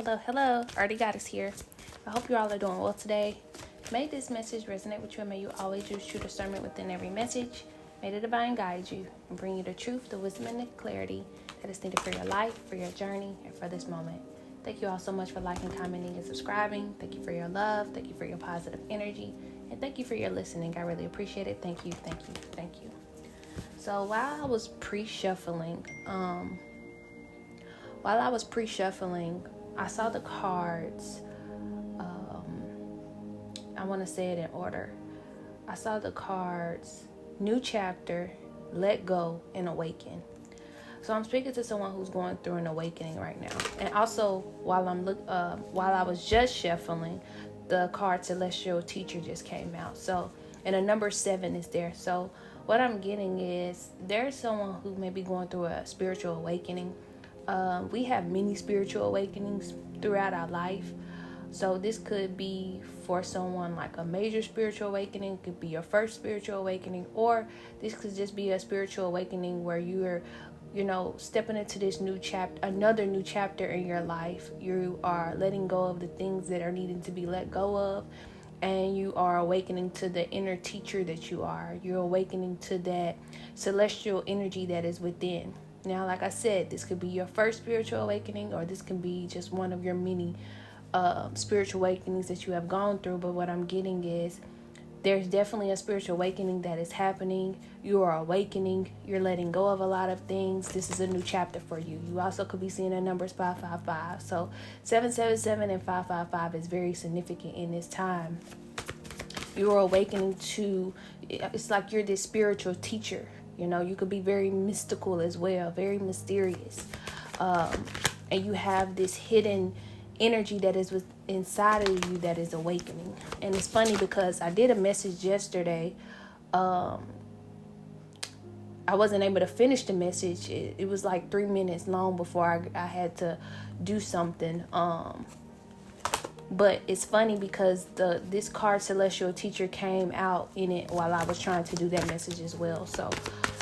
Hello. AriTheGoddess here. I hope you all are doing well today. May this message resonate with you and may you always use true discernment within every message. May the divine guide you and bring you the truth, the wisdom, and the clarity that is needed for your life, for your journey, and for this moment. Thank you all so much for liking, commenting, and subscribing. Thank you for your love. Thank you for your positive energy. And thank you for your listening. I really appreciate it. Thank you. So while I was pre-shuffling, I saw the cards. I want to say it in order. I saw the cards, new chapter, let go, and awaken. So I'm speaking to someone who's going through an awakening right now. And also, while I was just shuffling, the card Celestial Teacher just came out. So, and a number 7 is there. So what I'm getting is there's someone who may be going through a spiritual awakening. We have many spiritual awakenings throughout our life. So this could be for someone like a major spiritual awakening, could be your first spiritual awakening, or this could just be a spiritual awakening where you're, stepping into this another new chapter in your life. You are letting go of the things that are needing to be let go of, and you are awakening to the inner teacher that you are. You're awakening to that celestial energy that is within. Now, like I said, this could be your first spiritual awakening, or this can be just one of your many spiritual awakenings that you have gone through. But what I'm getting is there's definitely a spiritual awakening that is happening. You are awakening. You're letting go of a lot of things. This is a new chapter for you. You also could be seeing the numbers 555. So 777 and 555 is very significant in this time. You're awakening to, it's like you're this spiritual teacher. You could be very mystical as well, very mysterious. And you have this hidden energy that is inside of you that is awakening. And it's funny because I did a message yesterday. I wasn't able to finish the message. It was like 3 minutes long before I had to do something. But it's funny because this card Celestial Teacher came out in it while I was trying to do that message as well. So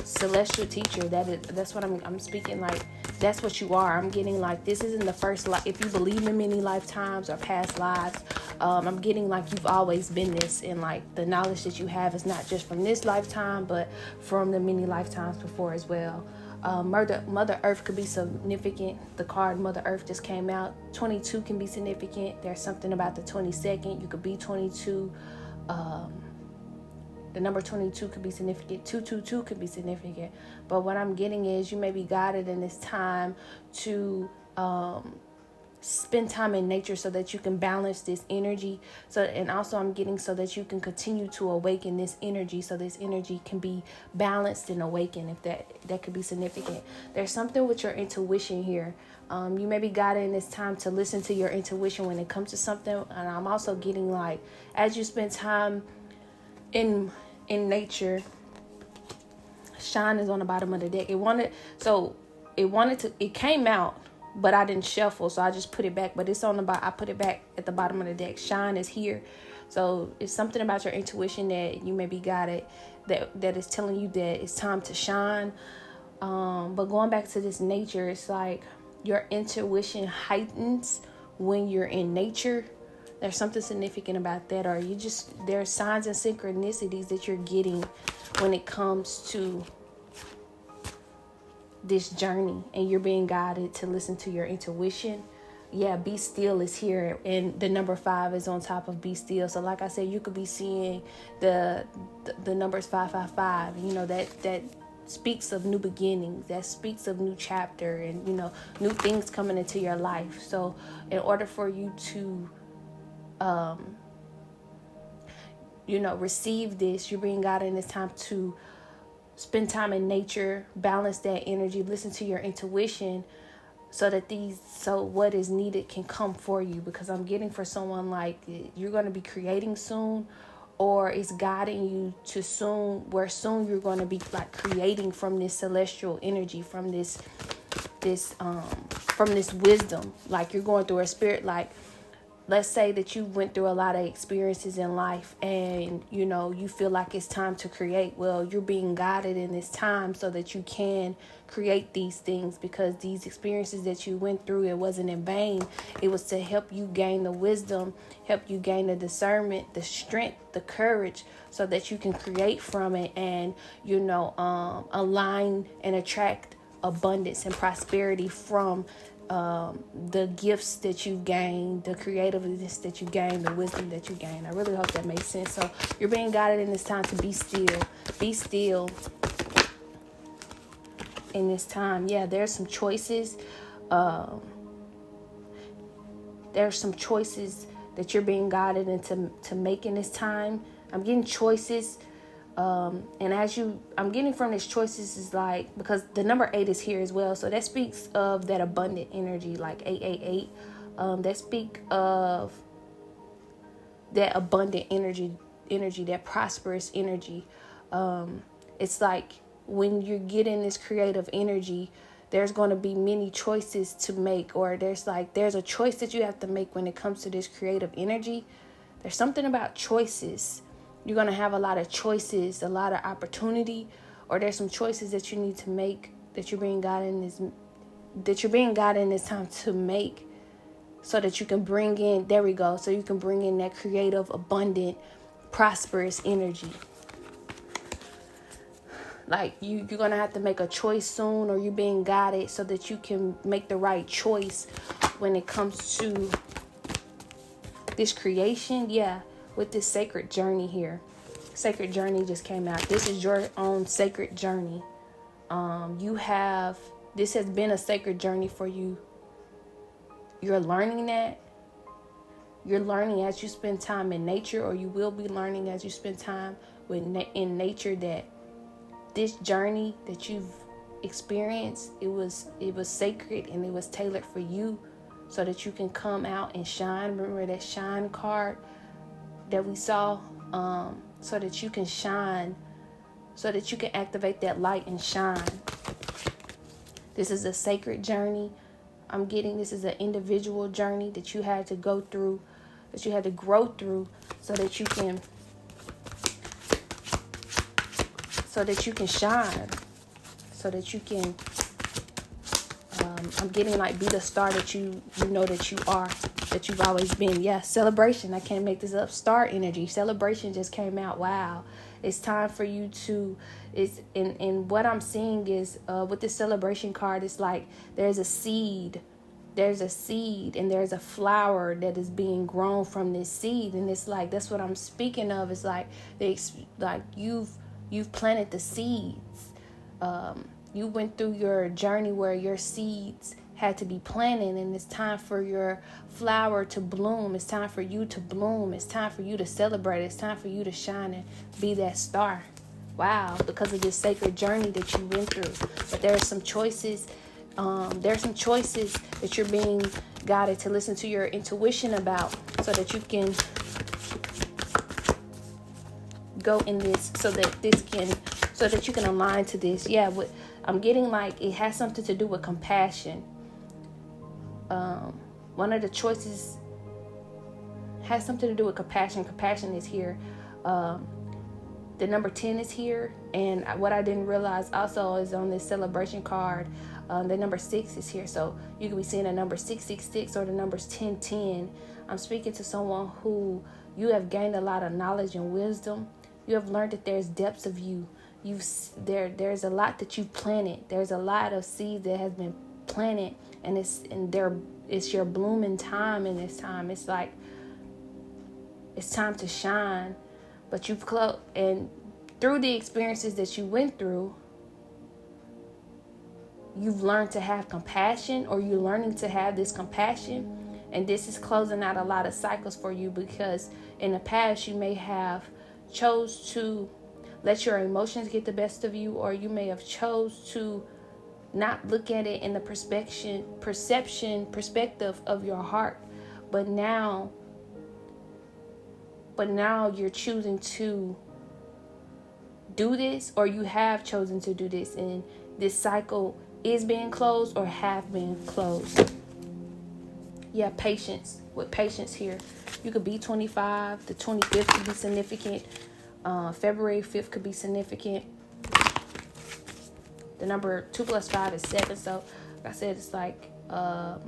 Celestial Teacher, that's what I'm speaking like. That's what you are. I'm getting like this isn't the first life. If you believe in many lifetimes or past lives, I'm getting like you've always been this, and like the knowledge that you have is not just from this lifetime, but from the many lifetimes before as well. Mother Earth could be significant. The card Mother Earth just came out. 22 can be significant. There's something about the 22nd. You could be 22. The number 22 could be significant. 222 could be significant. But what I'm getting is you may be guided in this time to spend time in nature so that you can balance this energy. And also I'm getting so that you can continue to awaken this energy, so this energy can be balanced and awakened, if that could be significant. There's something with your intuition here. You may be guided in this time to listen to your intuition when it comes to something. And I'm also getting like, as you spend time in nature, shine is on the bottom of the deck. It came out, but I didn't shuffle, so I just put it back. But it's on the bottom. I put it back at the bottom of the deck. Shine is here. So it's something about your intuition that you may be guided that is telling you that it's time to shine. But going back to this nature, it's like your intuition heightens when you're in nature. There's something significant about that, or there are signs and synchronicities that you're getting when it comes to this journey, and you're being guided to listen to your intuition. Yeah, be still is here, and the number 5 is on top of be still. So like I said, you could be seeing the numbers 555. That speaks of new beginnings, that speaks of new chapter, and new things coming into your life. So in order for you to receive this, you're being guided in this time to spend time in nature, balance that energy, listen to your intuition, so what is needed can come for you. Because I'm getting for someone like you're going to be creating soon, or it's guiding you to soon you're going to be like creating from this celestial energy, from this wisdom. Like you're going through a spirit, like let's say that you went through a lot of experiences in life and, you feel like it's time to create. Well, you're being guided in this time so that you can create these things, because these experiences that you went through, it wasn't in vain. It was to help you gain the wisdom, help you gain the discernment, the strength, the courage, so that you can create from it and, align and attract abundance and prosperity from the gifts that you gained, the creativeness that you gained, the wisdom that you gained. I really hope that makes sense. So you're being guided in this time to be still. Be still in this time. Yeah, there's some choices. There's some choices that you're being guided into to make in this time. I'm getting choices. And I'm getting from these choices is like, because the number 8 is here as well. So that speaks of that abundant energy, like 888. That speak of that abundant energy, that prosperous energy. It's like when you're getting this creative energy, there's going to be many choices to make, or there's a choice that you have to make when it comes to this creative energy. There's something about choices. You're going to have a lot of choices, a lot of opportunity, or there's some choices that you need to make that you're being guided in this time to make, so that you can bring in, so you can bring in that creative, abundant, prosperous energy. Like you're going to have to make a choice soon, or you're being guided so that you can make the right choice when it comes to this creation. Yeah. With this sacred journey here. Sacred journey just came out. This is your own sacred journey. This has been a sacred journey for you. You're learning that. You're learning as you spend time in nature, or you will be learning as you spend time in nature, that this journey that you've experienced, it was sacred and it was tailored for you so that you can come out and shine. Remember that shine card that we saw, so that you can shine, so that you can activate that light and shine. This is a sacred journey. I'm getting this is an individual journey that you had to go through, that you had to grow through, so that you can shine, so that you can I'm getting like be the star that you know that you are, that you've always been. Yeah, celebration. I can't make this up. Star energy. Celebration just came out. Wow. It's time for you to, and what I'm seeing is with this celebration card, it's like there's a seed and there's a flower that is being grown from this seed. And it's like, that's what I'm speaking of. It's like, you've planted the seeds. You went through your journey where your seeds had to be planted, and it's time for your flower to bloom. It's time for you to bloom. It's time for you to celebrate. It's time for you to shine and be that star. Wow, because of this sacred journey that you went through. But there are some choices. There's some choices that you're being guided to listen to your intuition about, so that you can go in this, so that you can align to this. Yeah, I'm getting like it has something to do with compassion. One of the choices has something to do with compassion. Compassion is here. The number 10 is here. And what I didn't realize also is on this celebration card, the number 6 is here. So you can be seeing the number 666 or the numbers 1010. I'm speaking to someone who you have gained a lot of knowledge and wisdom. You have learned that there's depths of you. There's a lot that you've planted. There's a lot of seeds that has been planted, and it's your blooming time in this time. It's like it's time to shine. But and through the experiences that you went through, you've learned to have compassion, or you're learning to have this compassion. And this is closing out a lot of cycles for you, because in the past you may have chose to let your emotions get the best of you, or you may have chose to not look at it in the perspective of your heart. But now you're choosing to do this, or you have chosen to do this, and this cycle is being closed or have been closed. Yeah, patience. With patience here, you could be 25. The 25th could be significant. February 5th could be significant. The number 2 plus 5 is 7. So, like I said, it's like that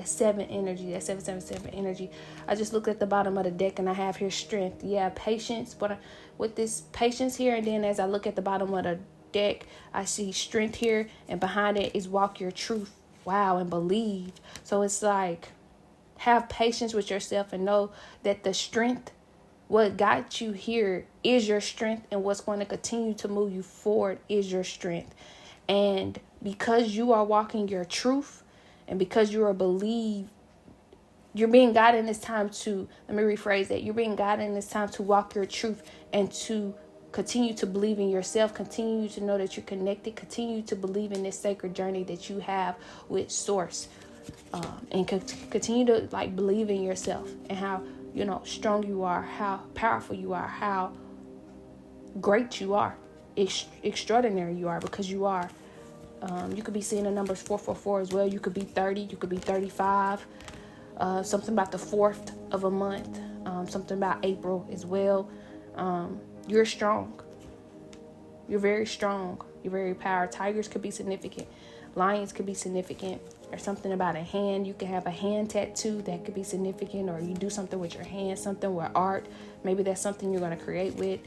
7 energy, that 777 energy. I just looked at the bottom of the deck and I have here strength. Yeah, patience. But with this patience here, and then as I look at the bottom of the deck, I see strength here, and behind it is walk your truth. Wow, and believe. So it's like, have patience with yourself and know that the strength, what got you here, is your strength, and what's going to continue to move you forward is your strength. And because you are walking your truth, and because you are you're being guided in this time to, let me rephrase that, you're being guided in this time to walk your truth and to continue to believe in yourself, continue to know that you're connected, continue to believe in this sacred journey that you have with Source, and continue to like believe in yourself and how, you know, strong you are, how powerful you are, how great you are, extraordinary you are, because you are. You could be seeing the numbers 444 as well. You could be 30, you could be 35. Something about the 4th of a month. Something about April as well. You're strong. You're very strong. You're very powerful. Tigers could be significant. Lions could be significant. Or something about a hand. You can have a hand tattoo that could be significant. Or you do something with your hand. Something with art. Maybe that's something you're going to create with.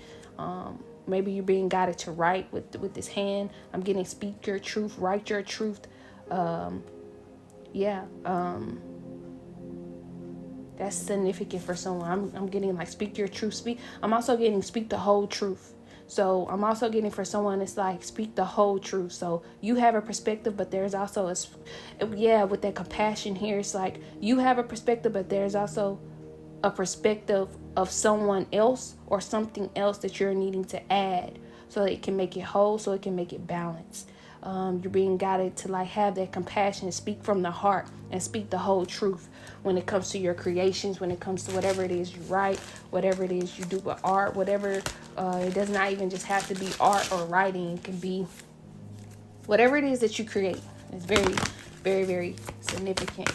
Maybe you're being guided to write with this hand. I'm getting speak your truth. Write your truth. That's significant for someone. I'm getting like speak your truth. I'm also getting speak the whole truth. So I'm also getting for someone, it's like speak the whole truth. So you have a perspective, but there's also with that compassion here, it's like you have a perspective, but there's also a perspective of someone else or something else that you're needing to add so it can make it whole, so it can make it balanced. You're being guided to like have that compassion, speak from the heart and speak the whole truth when it comes to your creations, when it comes to whatever it is you write, whatever it is you do with art, whatever. It does not even just have to be art or writing. It can be whatever it is that you create. It's very, very, very significant.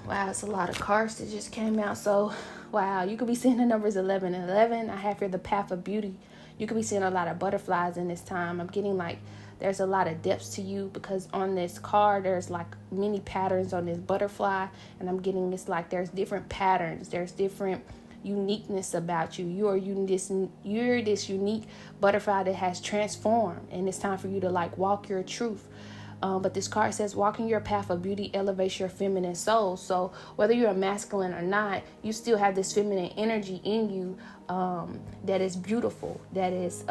Wow, it's a lot of cards that just came out. So, wow, you could be seeing the numbers 11 and 11. I have here the path of beauty. You could be seeing a lot of butterflies in this time. I'm getting like there's a lot of depths to you, because on this card there's like many patterns on this butterfly, and I'm getting it's like there's different patterns. There's different uniqueness about you. You're this unique butterfly that has transformed, and it's time for you to like walk your truth. But this card says walking your path of beauty elevates your feminine soul. So whether you're a masculine or not, you still have this feminine energy in you that is beautiful, that is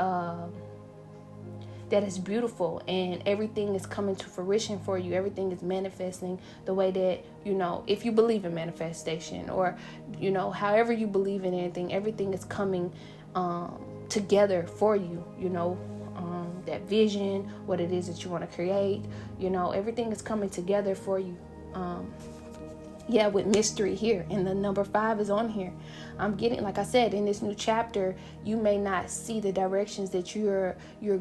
beautiful, and everything is coming to fruition for you. Everything is manifesting the way that, you know, if you believe in manifestation, or, you know, however you believe in anything, everything is coming together for you, you know. That vision, what it is that you want to create, you know, everything is coming together for you. With mystery here, and the number 5 is on here. I'm getting, like I said, in this new chapter, you may not see the directions that you're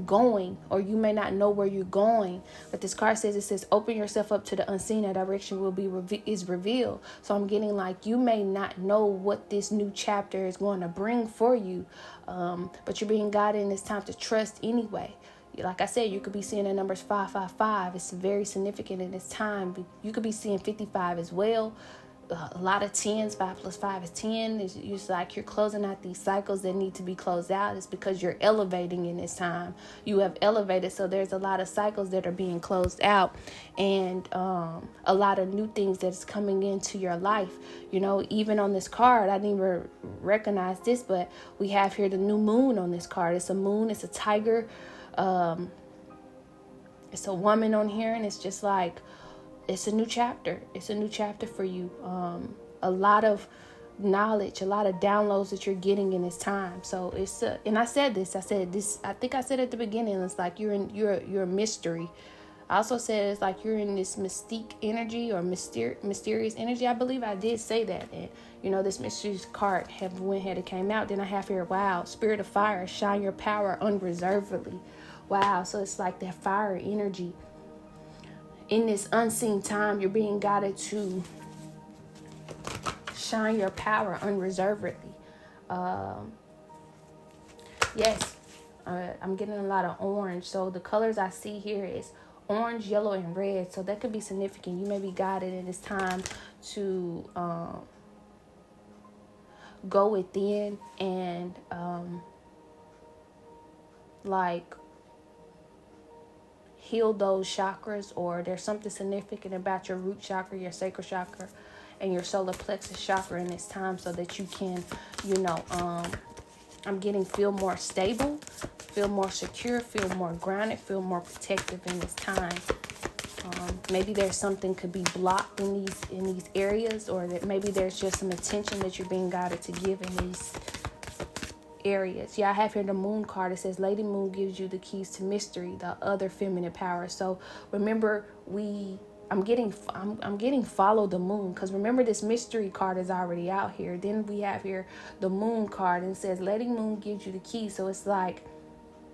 going, or you may not know where you're going. But this card says, it says, open yourself up to the unseen. That direction will be is revealed. So I'm getting like you may not know what this new chapter is going to bring for you, but you're being guided in this time to trust anyway. Like I said, you could be seeing the numbers 555. It's very significant in this time. You could be seeing 55 as well. A lot of 10s. 5 plus 5 is 10. It's like you're closing out these cycles that need to be closed out. It's because you're elevating in this time. You have elevated, so there's a lot of cycles that are being closed out, and a lot of new things that's coming into your life. You know, even on this card, I didn't even recognize this, but we have here the new moon on this card. It's a moon. It's a tiger. It's a woman on here, and it's just like it's a new chapter. It's a new chapter for you. A lot of knowledge, a lot of downloads that you're getting in this time. So it's and I said this. I think I said at the beginning. It's like you're a mystery. I also said it's like you're in this mystique energy or mysterious energy. I believe I did say that. And you know, this mysterious card went ahead and came out. Then I have here, wow, spirit of fire, shine your power unreservedly. Wow, so it's like that fire energy in this unseen time, you're being guided to shine your power unreservedly. Yes, I'm getting a lot of orange. So the colors I see here is orange, yellow, and red. So that could be significant. You may be guided in this time to go within and like heal those chakras, or there's something significant about your root chakra, your sacral chakra, and your solar plexus chakra in this time, so that you can, I'm getting feel more stable, feel more secure, feel more grounded, feel more protective in this time. Maybe there's something could be blocked in these areas, or that maybe there's just some attention that you're being guided to give in these areas. Yeah, I have here the moon card. It says Lady Moon gives you the keys to mystery, the other feminine power. So remember, I'm getting follow the moon, because remember, this mystery card is already out here. Then we have here the moon card, and it says Lady Moon gives you the key. So it's like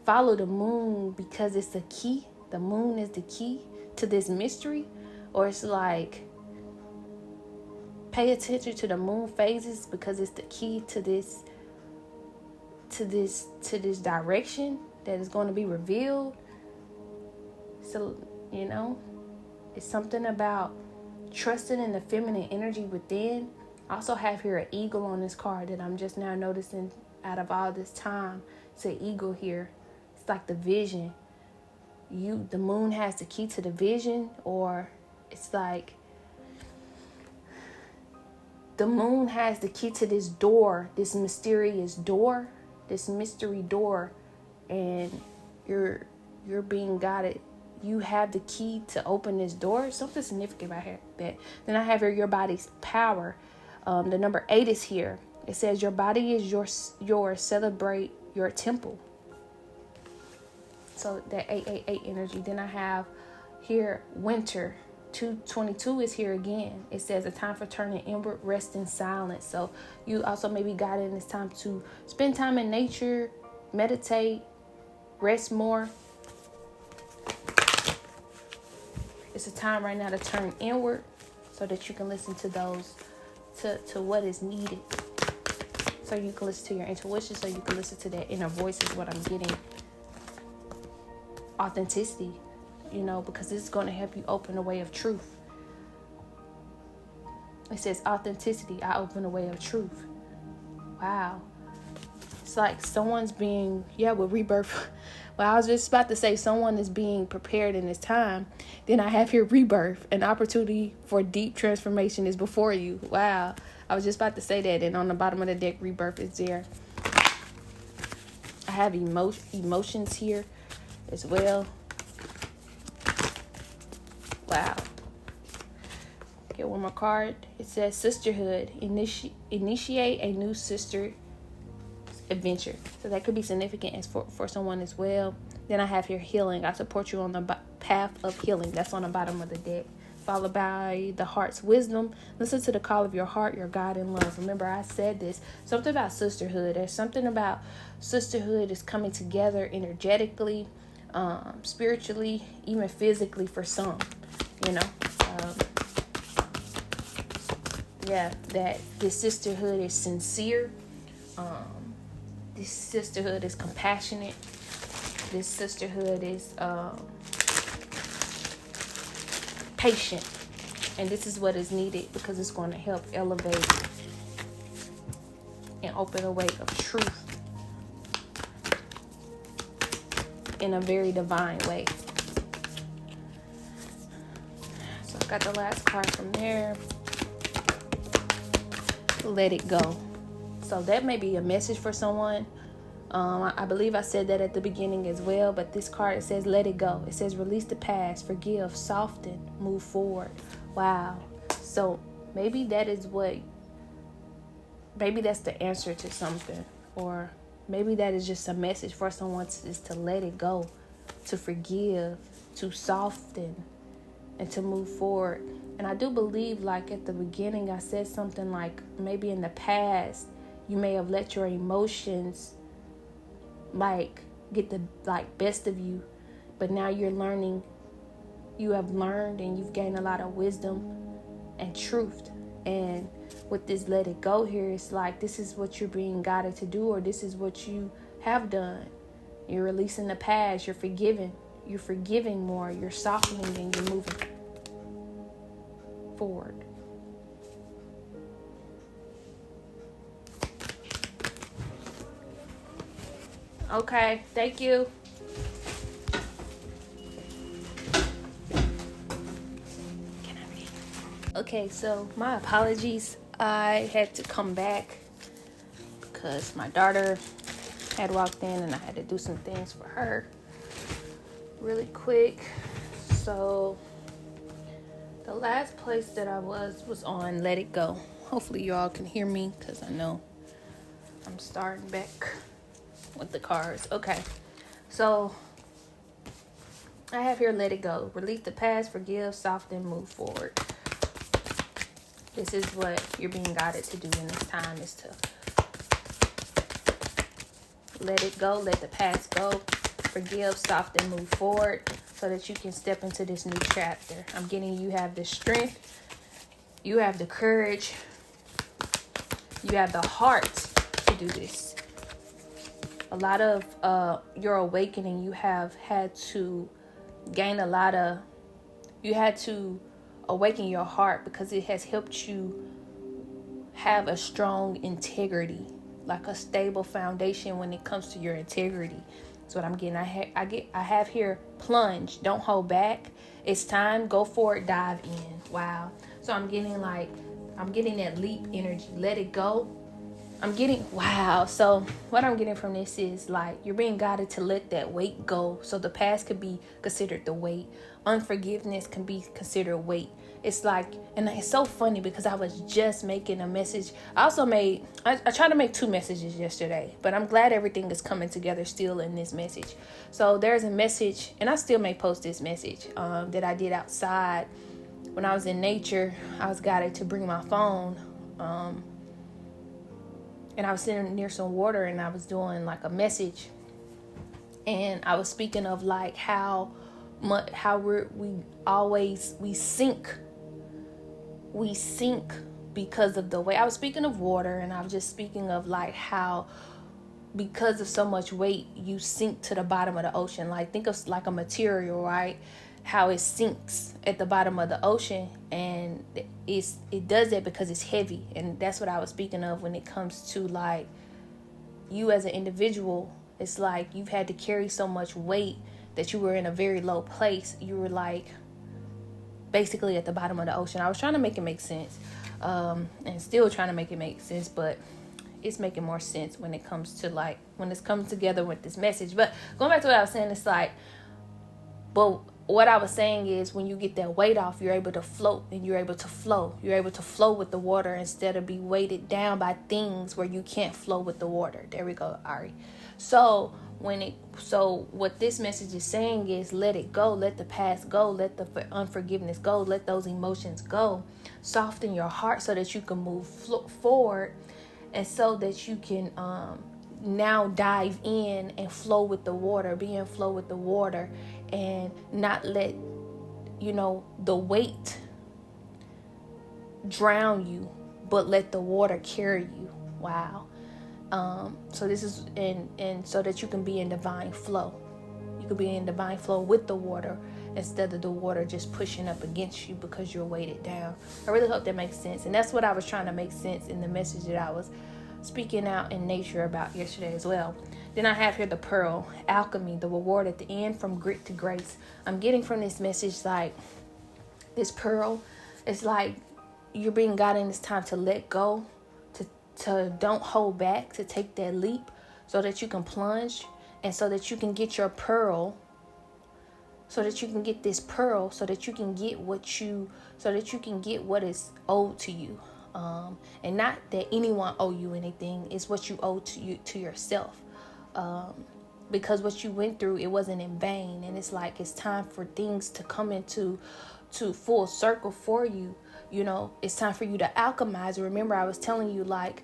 follow the moon, because it's the key. The moon is the key to this mystery. Or it's like pay attention to the moon phases, because it's the key to this direction that is going to be revealed. So it's something about trusting in the feminine energy within. I also have here an eagle on this card that I'm just now noticing out of all this time. It's an eagle here. It's like the vision. The moon has the key to the vision, or it's like the moon has the key to this door, this mysterious door, this mystery door, and you're being guided. You have the key to open this door. Something significant about here. Then I have here your body's power. The number 8 is here. It says your body is your celebrate your temple. So that 888 energy. Then I have here winter. 222 is here again. It says a time for turning inward, rest in silence. So you also may be guided in this time to spend time in nature, meditate, rest more. It's a time right now to turn inward, so that you can listen to those, to what is needed. So you can listen to your intuition, so you can listen to that inner voice is what I'm getting. Authenticity, because this is going to help you open the way of truth. It says authenticity, I open the way of truth. Wow. It's like someone's being, with rebirth. Well, I was just about to say someone is being prepared in this time. Then I have here rebirth. An opportunity for deep transformation is before you. Wow. I was just about to say that. And on the bottom of the deck, rebirth is there. I have emotions here as well. Wow. Get one more card. It says sisterhood. Initiate a new sister adventure. So that could be significant as for someone as well. Then I have here healing. I support you on the path of healing. That's on the bottom of the deck. Followed by the heart's wisdom. Listen to the call of your heart, your God and love. Remember, I said this. Something about sisterhood. There's something about sisterhood is coming together energetically, spiritually, even physically for some. That this sisterhood is sincere. This sisterhood is compassionate. This sisterhood is patient. And this is what is needed, because it's going to help elevate and open a way of truth in a very divine way. So I got the last card from there. Let it go. So that may be a message for someone. I believe I said that at the beginning as well, but this card, it says let it go. It says release the past, forgive, soften, move forward. Wow. So maybe that's the answer to something, or maybe that is just a message for someone is to let it go, to forgive, to soften, and to move forward. And I do believe, like at the beginning, I said something like maybe in the past you may have let your emotions get the best of you, but now you're learning you have learned and you've gained a lot of wisdom and truth. And with this let it go here, it's like this is what you're being guided to do, or this is what you have done. You're releasing the past, you're forgiving more, you're softening, and you're moving forward. Okay, thank you. Okay, so my apologies. I had to come back because my daughter had walked in and I had to do some things for her really quick. So the last place that I was on Let It Go. Hopefully you all can hear me because I know I'm starting back with the cards. Okay, so I have here Let It Go. Release the past, forgive, soften, move forward. This is what you're being guided to do in this time, is to let it go, let the past go, forgive, soften, move forward so that you can step into this new chapter. I'm getting you have the strength, you have the courage, you have the heart to do this. A lot of your awakening, you have had to gain a lot of, you had to awaken your heart because it has helped you have a strong integrity, like a stable foundation when it comes to your integrity. That's what I'm getting. I have here plunge, don't hold back. It's time, go for it, dive in. Wow. So I'm getting that leap energy. Let it go. I'm getting, wow. So what I'm getting from this is like you're being guided to let that weight go. So the past could be considered the weight. Unforgiveness can be considered weight. It's like, and it's so funny because I was just making a message. I tried to make 2 messages yesterday, but I'm glad everything is coming together still in this message. So there's a message, and I still may post this message that I did outside when I was in nature. I was guided to bring my phone. And I was sitting near some water and I was doing like a message. And I was speaking of like how we sink because of the way. I was speaking of water, and I was just speaking of like how because of so much weight you sink to the bottom of the ocean. Like think of like a material, right? How it sinks at the bottom of the ocean, and it does that because it's heavy. And that's what I was speaking of when it comes to like you as an individual. It's like you've had to carry so much weight that you were in a very low place. You were like basically at the bottom of the ocean. I was trying to make it make sense, and still trying to make it make sense, but it's making more sense when it comes to like when it's coming together with this message. But going back to what I was saying, it's like, but what I was saying is when you get that weight off, you're able to float and you're able to flow. You're able to flow with the water instead of be weighted down by things where you can't flow with the water. There we go, Ari. So what this message is saying is let it go, let the past go, let the unforgiveness go, let those emotions go. Soften your heart so that you can move forward, and so that you can now dive in and flow with the water, be in flow with the water, and not let the weight drown you, but let the water carry you. Wow. So this is and so that you can be in divine flow. You could be in divine flow with the water instead of the water just pushing up against you because you're weighted down. I really hope that makes sense. And that's what I was trying to make sense in the message that I was speaking out in nature about yesterday as well. Then I have here the pearl, alchemy, the reward at the end, from grit to grace. I'm getting from this message like this pearl. It's like you're being guided in this time to let go, to don't hold back, to take that leap so that you can plunge, and so that you can get your pearl, so that you can get this pearl, so that you can get what is owed to you. And not that anyone owe you anything. It's what you owe to yourself. Because what you went through, it wasn't in vain. And it's like it's time for things to come into full circle for you. It's time for you to alchemize. Remember, I was telling you like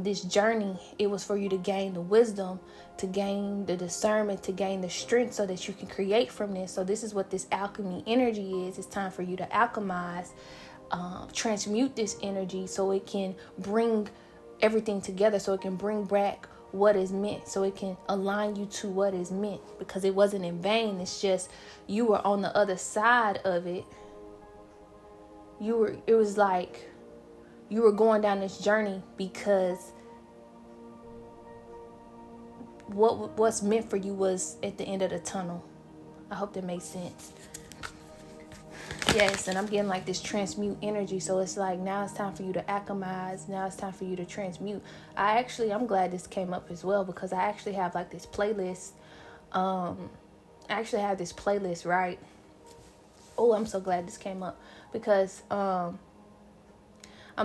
this journey, it was for you to gain the wisdom, to gain the discernment, to gain the strength so that you can create from this. So this is what this alchemy energy is. It's time for you to alchemize, transmute this energy so it can bring everything together, so it can bring back what is meant, so it can align you to what is meant, because it wasn't in vain. It's just you were on the other side of it. It was like you were going down this journey because what's meant for you was at the end of the tunnel. I hope that makes sense. Yes, and I'm getting like this transmute energy. So it's like, now it's time for you to alchemize. Now it's time for you to transmute. I'm glad this came up as well, because I actually have like this playlist. I actually have this playlist, right? Oh, I'm so glad this came up, because I'm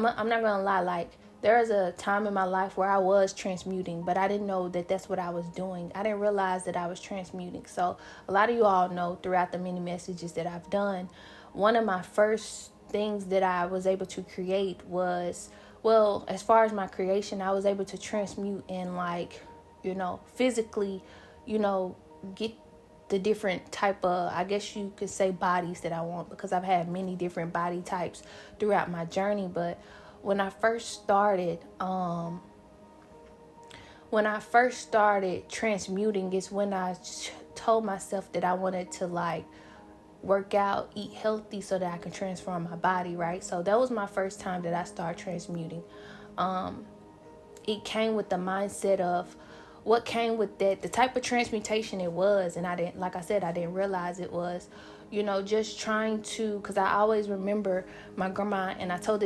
not gonna lie, like, there was a time in my life where I was transmuting, but I didn't know that that's what I was doing. I didn't realize that I was transmuting. So a lot of you all know throughout the many messages that I've done, one of my first things that I was able to create was, well, as far as my creation, I was able to transmute and, like, physically, get the different type of, I guess you could say, bodies that I want, because I've had many different body types throughout my journey. But when I first started transmuting is when I told myself that I wanted to, like, work out, eat healthy so that I can transform my body, right? So that was my first time that I started transmuting. It came with the mindset of what came with that, the type of transmutation it was. And I didn't realize it was, just trying to, because I always remember my grandma, and I told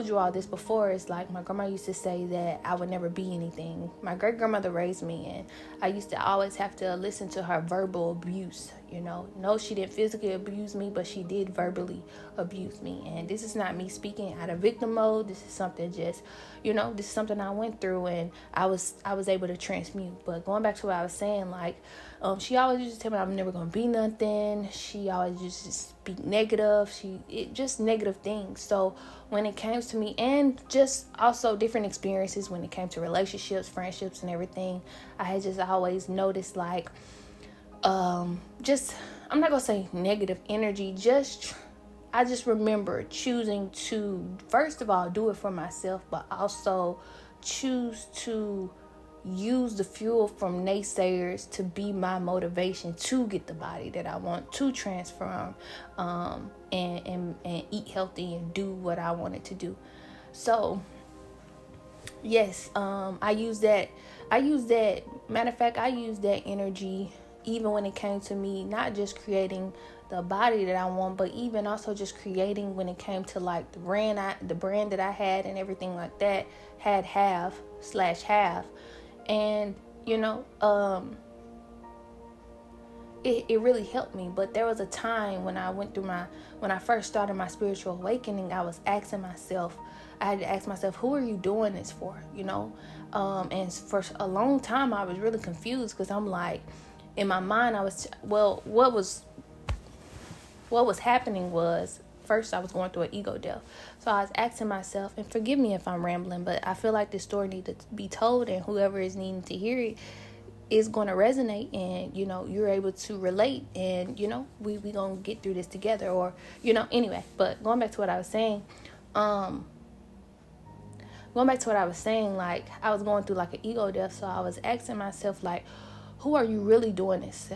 you all this before. It's like, my grandma used to say that I would never be anything. My great grandmother raised me, and I used to always have to listen to her verbal abuse. No, she didn't physically abuse me, but she did verbally abuse me. And this is not me speaking out of victim mode. This is something this is something I went through, and I was able to transmute. But going back to what I was saying, like, she always used to tell me I'm never gonna be nothing. She always used to speak negative. Just negative things. So when it came to me, and just also different experiences when it came to relationships, friendships, and everything, I had just always noticed, like, I'm not gonna say negative energy. I just remember choosing to, first of all, do it for myself, but also choose to use the fuel from naysayers to be my motivation to get the body that I want, to transform, and eat healthy and do what I wanted to do. So yes, I use that. Matter of fact, I use that energy even when it came to me not just creating the body that I want, but even also just creating when it came to, like, the brand that I had and everything like that, had have. And it really helped me. But there was a time when I first started my spiritual awakening, I had to ask myself, who are you doing this for? And for a long time I was really confused, because I'm like, in my mind, what was happening was, first I was going through an ego death. So I was asking myself, and forgive me if I'm rambling, but I feel like this story needs to be told, and whoever is needing to hear it is going to resonate, and, you're able to relate, and, we going to get through this together, or, anyway. But going back to what I was saying, like, I was going through, like, an ego death. So I was asking myself, like, who are you really doing this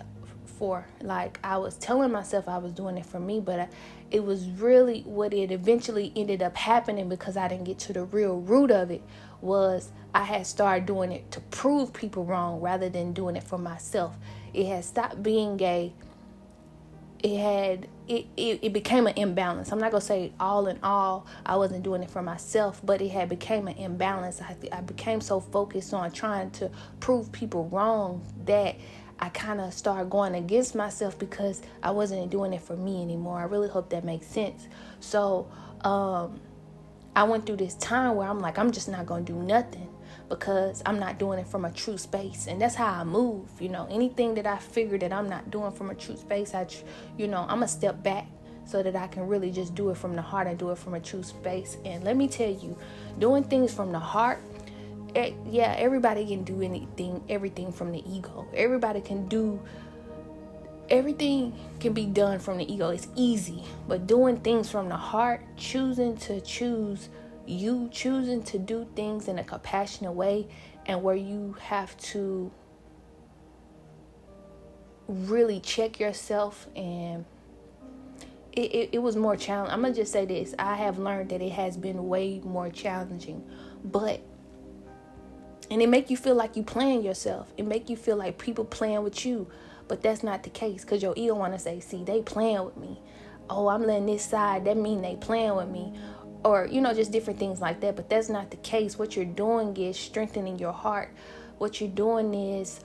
for? Like, I was telling myself I was doing it for me, but it was really what it eventually ended up happening, because I didn't get to the real root of it, was I had started doing it to prove people wrong rather than doing it for myself. It had stopped being it became an imbalance. I'm not gonna say all in all I wasn't doing it for myself, but it had became an imbalance. I became so focused on trying to prove people wrong that I kind of started going against myself, because I wasn't doing it for me anymore. I really hope that makes sense. So I went through this time where I'm like, I'm just not gonna do nothing, because I'm not doing it from a true space. And that's how I move. Anything that I figure that I'm not doing from a true space, I'm gonna step back so that I can really just do it from the heart and do it from a true space. And let me tell you, doing things from the heart, everybody can do everything from the ego. Everything can be done from the ego. It's easy. But doing things from the heart, choosing to do things in a compassionate way, and where you have to really check yourself, and it was more challenging. I'm gonna just say this: I have learned that it has been way more challenging, and it make you feel like you playing yourself. It make you feel like people playing with you, but that's not the case, because your ego want to say, see, they playing with me. Oh, I'm letting this side, that mean they playing with me, or just different things like that. But that's not the case. What you're doing is strengthening your heart. What you're doing is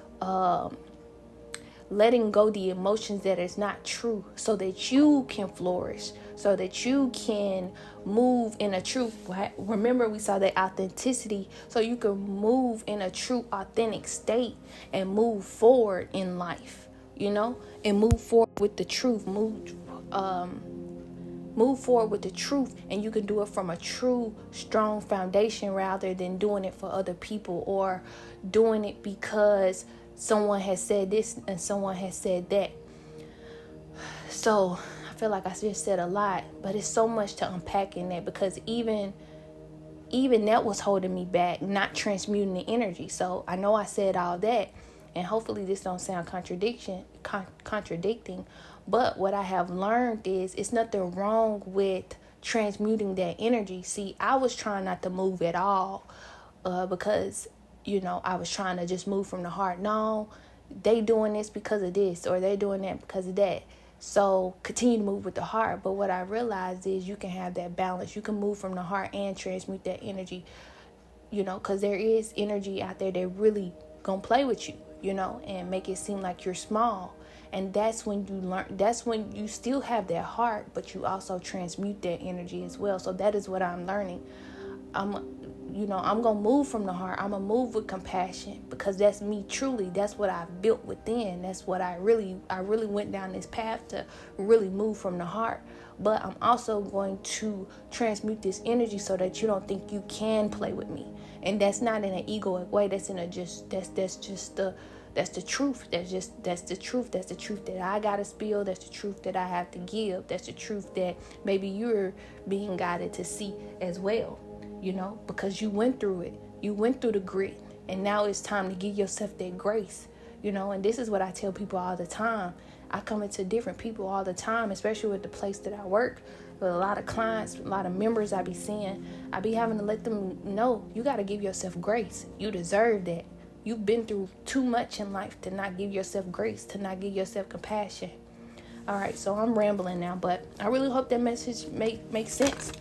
letting go the emotions that is not true, so that you can flourish, so that you can move in a true, remember we saw that authenticity, so you can move in a true authentic state and move forward in life, and move forward with the truth, move forward with the truth. And you can do it from a true strong foundation, rather than doing it for other people, or doing it because someone has said this and someone has said that. So I feel like I just said a lot, but it's so much to unpack in that, because even that was holding me back, not transmuting the energy. So I know I said all that, and hopefully this don't sound contradicting, but what I have learned is it's nothing wrong with transmuting that energy. See, I was trying not to move at all, because I was trying to just move from the heart. No, they doing this because of this, or they doing that because of that. So continue to move with the heart. But what I realized is you can have that balance. You can move from the heart and transmute that energy, because there is energy out there that really gonna play with you, and make it seem like you're small. And that's when you learn, that's when you still have that heart, but you also transmute that energy as well. So that is what I'm learning. I'm going to move from the heart. I'm going to move with compassion, because that's me truly. That's what I've built within. That's what I really went down this path to really move from the heart. But I'm also going to transmute this energy so that you don't think you can play with me. And that's not in an egoic way. That's in a that's the truth. That's the truth. That's the truth that I got to spill. That's the truth that I have to give. That's the truth that maybe you're being guided to see as well. Because you went through it. You went through the grit. And now it's time to give yourself that grace. And this is what I tell people all the time. I come into different people all the time, especially with the place that I work, with a lot of clients, a lot of members I be seeing. I be having to let them know, you got to give yourself grace. You deserve that. You've been through too much in life to not give yourself grace, to not give yourself compassion. All right, so I'm rambling now, but I really hope that message makes sense.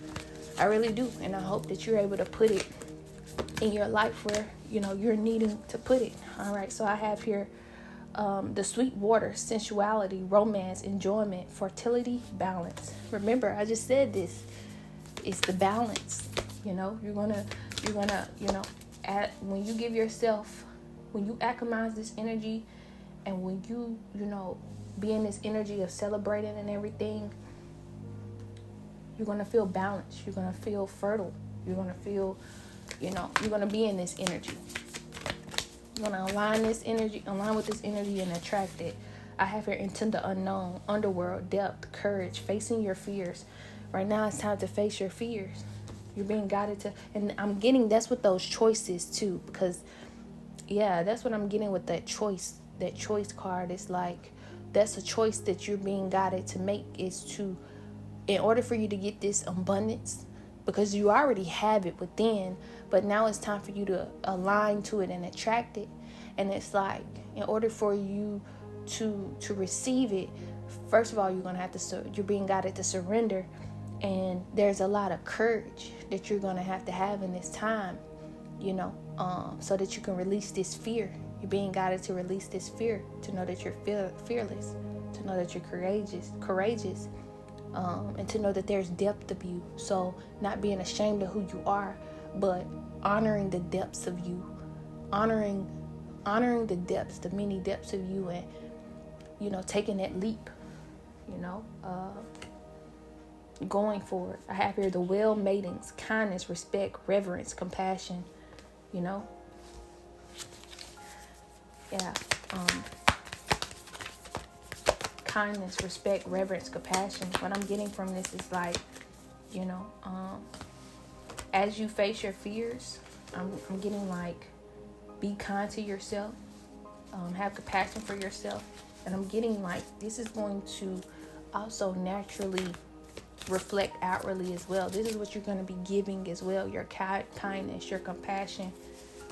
I really do. And I hope that you're able to put it in your life where, you're needing to put it. All right. So I have here the sweet water, sensuality, romance, enjoyment, fertility, balance. Remember, I just said this. It's the balance. You're going to, when you give yourself, when you alchemize this energy, and when you, be in this energy of celebrating and everything, you're going to feel balanced. You're going to feel fertile. You're going to feel, you're going to be in this energy. You're going to align with this energy and attract it. I have here into the unknown, underworld, depth, courage, facing your fears. Right now it's time to face your fears. You're being guided to, and I'm getting that's with those choices too, because that's what I'm getting with that choice card. It's like, that's a choice that you're being guided to make, is to, in order for you to get this abundance, because you already have it within, but now it's time for you to align to it and attract it. And it's like, in order for you to receive it, first of all, you're going to have to, you're being guided to surrender. And there's a lot of courage that you're going to have in this time, so that you can release this fear. You're being guided to release this fear, to know that you're fearless, to know that you're courageous, and to know that there's depth of you. So not being ashamed of who you are, but honoring the depths of you, honoring the depths, the many depths of you, and taking that leap, going forward. I have here the well matings, kindness, respect, reverence, compassion, Yeah. Kindness, respect, reverence, compassion. What I'm getting from this is like, you know, as you face your fears, I'm getting like, be kind to yourself, have compassion for yourself. And I'm getting like, this is going to also naturally reflect outwardly as well. This is what you're going to be giving as well. Your kindness, your compassion,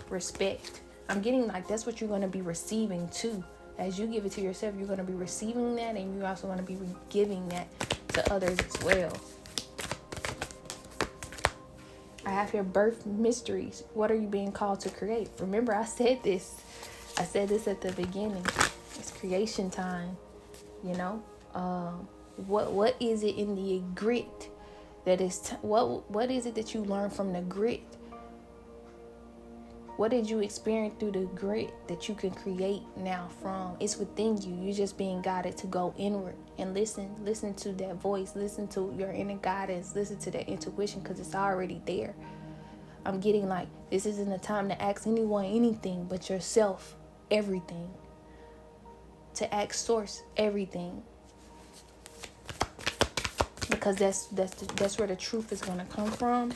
respect. I'm getting like, that's what you're going to be receiving too. As you give it to yourself, you're going to be receiving that, and you're also going to be giving that to others as well. I have here birth mysteries. What are you being called to create? Remember, I said this at the beginning. It's creation time, you know. What is it in the grit that is what is it that you learn from the grit? What did you experience through the grit that you can create now from? It's within you. You're just being guided to go inward and listen to that voice, listen to your inner guidance, listen to that intuition, because it's already there. I'm getting like, this isn't the time to ask anyone anything but yourself everything. To ask source everything. Because that's where the truth is going to come from.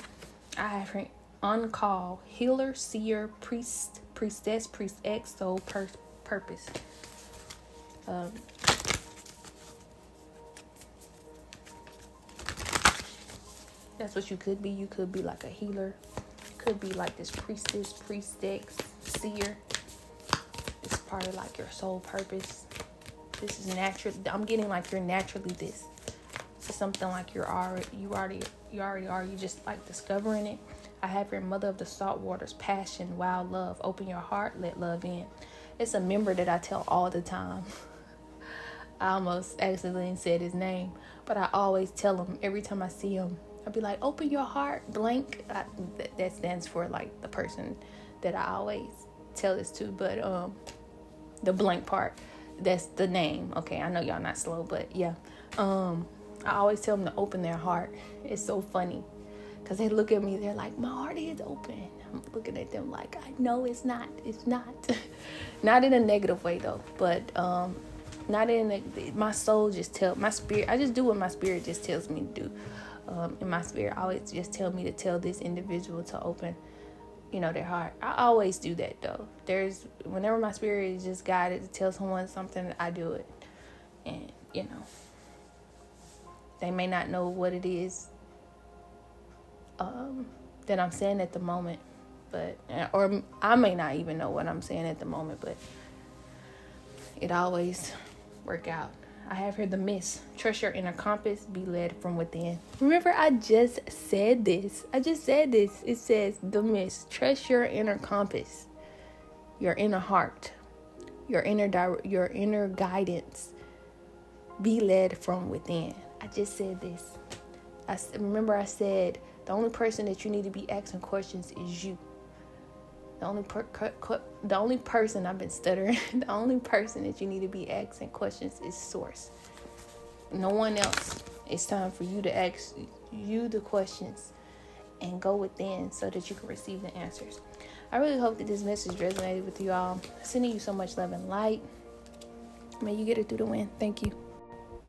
I have her on call, healer, seer, priest, priestess, priest X, soul, purpose. That's what you could be. You could be like a healer. Could be like this priestess, priest X, seer. It's part of like your soul purpose. This is natural. I'm getting like you're naturally this. This is something like you already are. You just like discovering it. I have your mother of the salt waters, passion, wild love. Open your heart, let love in. It's a member that I tell all the time. I almost accidentally said his name, but I always tell him every time I see him. I'll be like, open your heart, blank. That stands for like the person that I always tell this to, but the blank part, that's the name. Okay, I know y'all not slow, but yeah. I always tell them to open their heart. It's so funny because they look at me, they're like, my heart is open. I'm looking at them like, I know it's not. Not in a negative way though, but not in my soul just tell my spirit. I just do what my spirit just tells me to do. And my spirit always just tell me to tell this individual to open, their heart. I always do that though. Whenever my spirit is just guided to tell someone something, I do it. And they may not know what it is that I'm saying at the moment, or I may not even know what I'm saying at the moment, but it always work out. I have here the mist. Trust your inner compass. Be led from within. Remember, I just said this. It says the mist. Trust your inner compass, your inner heart, your inner guidance. Be led from within. I just said this. I said the only person that you need to be asking questions is you. The only person I've been stuttering. The only person that you need to be asking questions is source. No one else. It's time for you to ask you the questions and go within so that you can receive the answers. I really hope that this message resonated with you all. Sending you so much love and light. May you get it through the wind. Thank you.